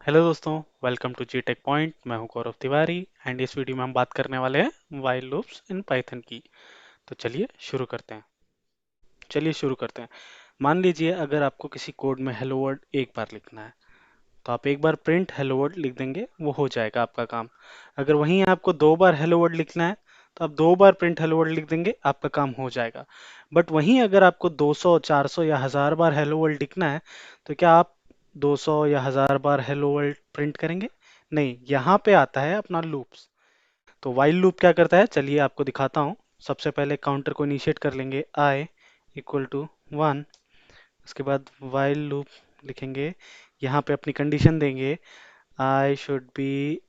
Hello दोस्तों, welcome to G tech point. मैं हूं गौरव तिवारी एंड इस वीडियो में हम बात करने वाले हैं व्हाइल लूप्स इन पाइथन की। तो चलिए शुरू करते हैं। मान लीजिए अगर आपको किसी कोड में हेलो वर्ल्ड एक बार लिखना है तो आप एक बार प्रिंट हेलो वर्ल्ड लिख देंगे, वो हो जाएगा आपका काम। अगर वहीं आपको दो बार हेलो वर्ल्ड लिखना है तो आप दो बार प्रिंट हेलो वर्ल्ड लिख देंगे, आपका काम हो जाएगा। बट वहीं अगर आपको 200 400 या 1000 बार हेलो वर्ल्ड लिखना है तो क्या आप 200 या 1000 बार हेलो वर्ल्ड प्रिंट करेंगे? नहीं, यहाँ पे आता है अपना लूप्स। तो वाइल लूप क्या करता है, चलिए आपको दिखाता हूँ। सबसे पहले काउंटर को इनिशिएट कर लेंगे I इक्वल टू 1। उसके बाद वाइल लूप लिखेंगे, यहाँ पे अपनी कंडीशन देंगे I should be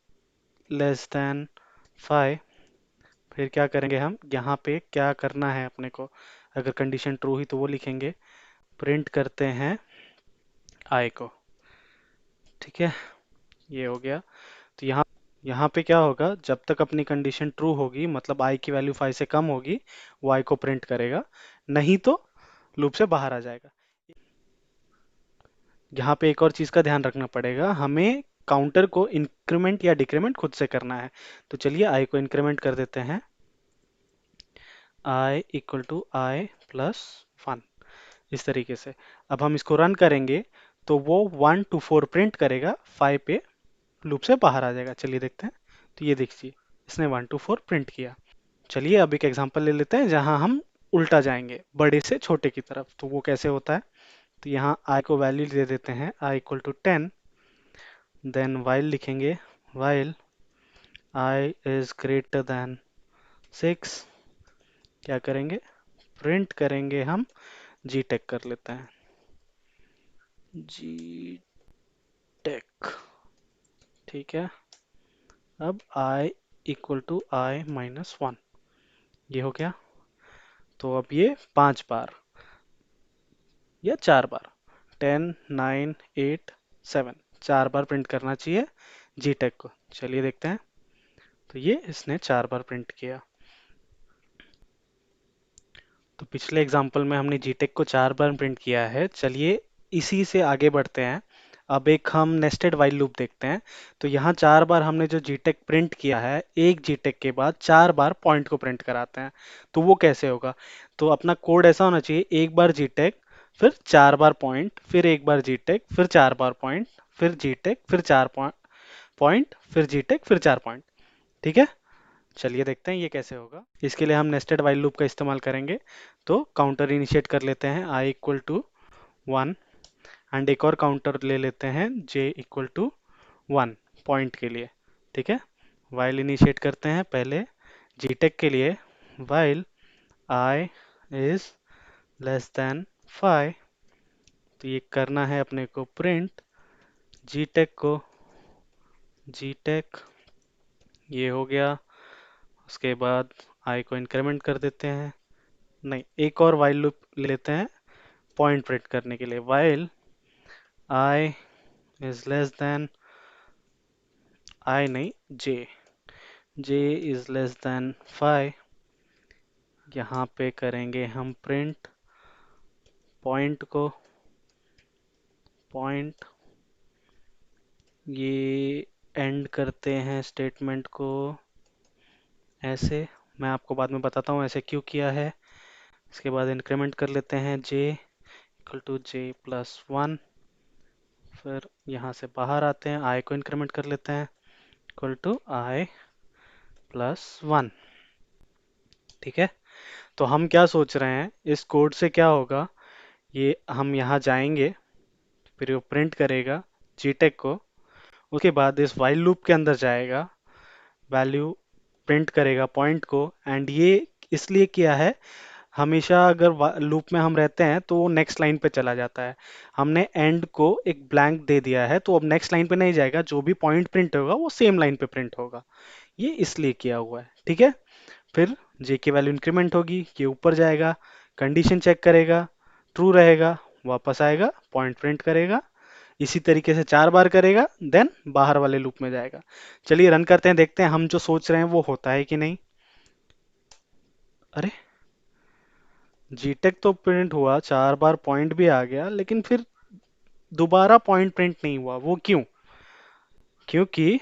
less than 5। फिर क्या करेंगे, हम यहाँ पे क्या करना है अपने को, अगर कंडीशन ट्रू हुई तो वो लिखेंगे। प्रिंट करते हैं I को। ठीक है, ये हो गया। तो यहाँ यहाँ पे क्या होगा, जब तक अपनी कंडीशन ट्रू होगी, मतलब I की वैल्यू 5 से कम होगी, वो I को प्रिंट करेगा, नहीं तो लूप से बाहर आ जाएगा। यहाँ पे एक और चीज़ का ध्यान रखना पड़ेगा, हमें काउंटर को इंक्रीमेंट या डिक्रीमेंट खुद से करना है। तो चलिए I को इंक्रीमेंट कर देते हैं, I equal to I plus 1, इस तरीके से। अब हम इसको रन करेंगे तो वो 1 to 4 प्रिंट करेगा, 5 पे लूप से बाहर आ जाएगा। चलिए देखते हैं। तो ये देखिए, इसने 1 to 4 प्रिंट किया। चलिए अब एक एग्जांपल ले लेते हैं जहां हम उल्टा जाएंगे, बड़े से छोटे की तरफ। तो वो कैसे होता है, तो यहाँ I को वैल्यू दे देते हैं I equal to 10। Then while लिखेंगे, while I is greater than 6। क्या करेंगे, प्रिंट करेंगे हम जी टेक कर लेते हैं, जी टेक। ठीक है, अब I equal to I minus 1, ये हो गया। तो अब ये 5 बार या 4 बार, 10 9 8 7, 4 बार प्रिंट करना चाहिए जी टेक को। चलिए देखते हैं। तो ये इसने 4 बार प्रिंट किया। तो पिछले एग्जाम्पल में हमने जी टेक को 4 बार प्रिंट किया है। चलिए इसी से आगे बढ़ते हैं। अब एक हम नेस्टेड वाइल लूप देखते हैं। तो यहाँ 4 बार हमने जो जी टेक प्रिंट किया है, एक जी टेक के बाद 4 बार पॉइंट को प्रिंट कराते हैं। तो वो कैसे होगा, तो अपना कोड ऐसा होना चाहिए, एक बार जी टेक, फिर 4 बार पॉइंट, फिर एक बार जी टेक, फिर 4 बार पॉइंट, फिर जी टेक, फिर 4 पॉइंट, फिर जी टेक, फिर 4 पॉइंट। ठीक है, चलिए देखते हैं ये कैसे होगा। इसके लिए हम नेस्टेड वाइल लूप का इस्तेमाल करेंगे। तो काउंटर इनिशिएट कर लेते हैं I इक्वल टू 1 एंड एक और काउंटर ले लेते हैं J इक्वल टू 1 पॉइंट के लिए। ठीक है, वाइल इनिशिएट करते हैं पहले जीटेक के लिए, while I is less than 5। तो ये करना है अपने को प्रिंट जीटेक को, जीटेक, ये हो गया। उसके बाद I को इंक्रीमेंट कर देते हैं, नहीं एक और वाइल लूप ले लेते हैं पॉइंट प्रिंट करने के लिए। While I is less than, I नहीं J, J is less than 5। यहाँ पे करेंगे हम प्रिंट पॉइंट को, पॉइंट, ये एंड करते हैं स्टेटमेंट को ऐसे। मैं आपको बाद में बताता हूँ ऐसे क्यों किया है। इसके बाद इंक्रीमेंट कर लेते हैं J equal to J plus 1। फिर यहाँ से बाहर आते हैं, I को इंक्रीमेंट कर लेते हैं इक्वल टू I प्लस 1। ठीक है, तो हम क्या सोच रहे हैं इस कोड से क्या होगा, ये हम यहाँ जाएंगे, फिर वो प्रिंट करेगा जीटेक को। उसके बाद इस वाइल लूप के अंदर जाएगा, वैल्यू प्रिंट करेगा पॉइंट को। एंड ये इसलिए किया है, हमेशा अगर लूप में हम रहते हैं तो वो नेक्स्ट लाइन पे चला जाता है। हमने एंड को एक ब्लैंक दे दिया है तो अब नेक्स्ट लाइन पे नहीं जाएगा, जो भी पॉइंट प्रिंट होगा वो सेम लाइन पे प्रिंट होगा। ये इसलिए किया हुआ है। ठीक है, फिर जे की वैल्यू इंक्रीमेंट होगी, ये ऊपर जाएगा, कंडीशन चेक करेगा, ट्रू रहेगा, वापस आएगा, पॉइंट प्रिंट करेगा। इसी तरीके से 4 बार करेगा, देन बाहर वाले लूप में जाएगा। चलिए रन करते हैं, देखते हैं हम जो सोच रहे हैं वो होता है कि नहीं। अरे, जीटेक तो प्रिंट हुआ, 4 बार पॉइंट भी आ गया, लेकिन फिर दोबारा पॉइंट प्रिंट नहीं हुआ, वो क्यों? क्योंकि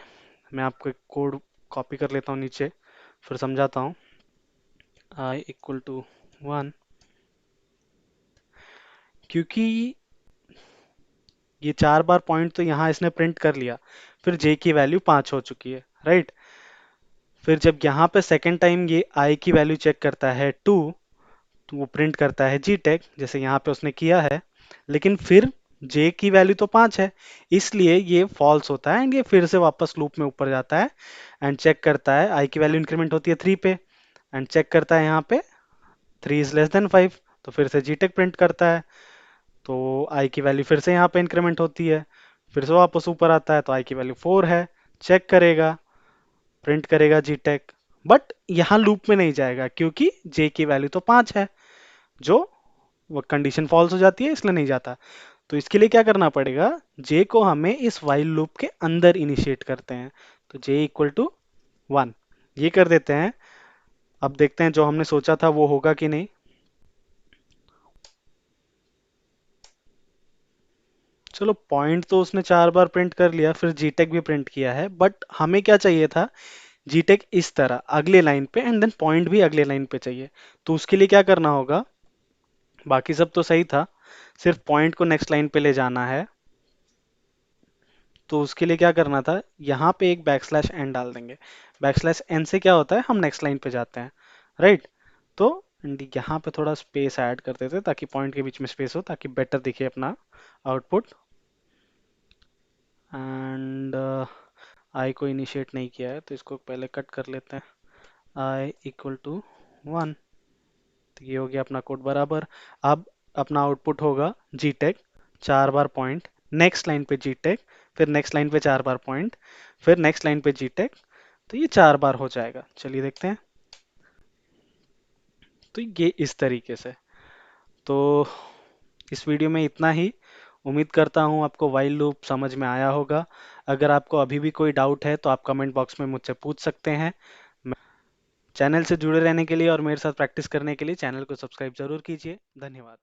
मैं आपको एक कोड कॉपी कर लेता हूँ नीचे, फिर समझाता हूँ। I इक्वल टू 1, क्योंकि ये 4 बार पॉइंट तो यहाँ इसने प्रिंट कर लिया, फिर j की वैल्यू 5 हो चुकी है, राइट। फिर जब यहाँ पे सेकेंड टाइम ये I की वैल्यू चेक करता है 2, तो वो प्रिंट करता है जी टेक, जैसे यहाँ पे उसने किया है। लेकिन फिर j की वैल्यू तो 5 है, इसलिए ये फॉल्स होता है एंड ये फिर से वापस लूप में ऊपर जाता है एंड चेक करता है। I की वैल्यू इंक्रीमेंट होती है 3 पे एंड चेक करता है यहाँ पे 3 इज लेस देन 5, तो फिर से जी टेक प्रिंट करता है। तो आई की वैल्यू फिर से यहाँ पे इंक्रीमेंट होती है, फिर से वापस ऊपर आता है, तो आई की वैल्यू 4 है, चेक करेगा, प्रिंट करेगा जी टेक। बट यहाँ लूप में नहीं जाएगा क्योंकि जे की वैल्यू तो 5 है, जो वो कंडीशन फॉल्स हो जाती है, इसलिए नहीं जाता। तो इसके लिए क्या करना पड़ेगा, जे को हमें इस वाइल लूप के अंदर इनिशिएट करते हैं। तो जे इक्वल टू 1 ये कर देते हैं। अब देखते हैं जो हमने सोचा था वो होगा कि नहीं। चलो, पॉइंट तो उसने 4 बार प्रिंट कर लिया, फिर जीटेक भी प्रिंट किया है, बट हमें क्या चाहिए था, जीटेक इस तरह अगले लाइन पे एंड देन पॉइंट भी अगले लाइन पे चाहिए। तो उसके लिए क्या करना होगा, बाकी सब तो सही था, सिर्फ पॉइंट को नेक्स्ट लाइन पे ले जाना है। तो उसके लिए क्या करना था, यहाँ पे एक बैकस्लैश एन डाल देंगे। बैकस्लैश एन से क्या होता है, हम नेक्स्ट लाइन पे जाते हैं, राइट। तो यहाँ पे थोड़ा स्पेस ऐड कर देते ताकि पॉइंट के बीच में स्पेस हो, ताकि बेटर दिखे अपना आउटपुट। एंड आई को इनिशिएट नहीं किया है तो इसको पहले कट कर लेते हैं। आई इक्वल टू 1, तो ये हो गया अपना कोड बराबर। अब अपना आउटपुट होगा जी टेक 4 बार पॉइंट, नेक्स्ट लाइन पे जी टेक, फिर नेक्स्ट लाइन पे 4 बार पॉइंट, फिर नेक्स्ट लाइन पे जी टेक। तो ये 4 बार हो जाएगा। चलिए देखते हैं। तो ये इस तरीके से। तो इस वीडियो में इतना ही। उम्मीद करता हूँ आपको वाइल लूप समझ में आया होगा। अगर आपको अभी भी कोई डाउट है तो आप कमेंट बॉक्स में मुझसे पूछ सकते हैं। चैनल से जुड़े रहने के लिए और मेरे साथ प्रैक्टिस करने के लिए चैनल को सब्सक्राइब जरूर कीजिए। धन्यवाद।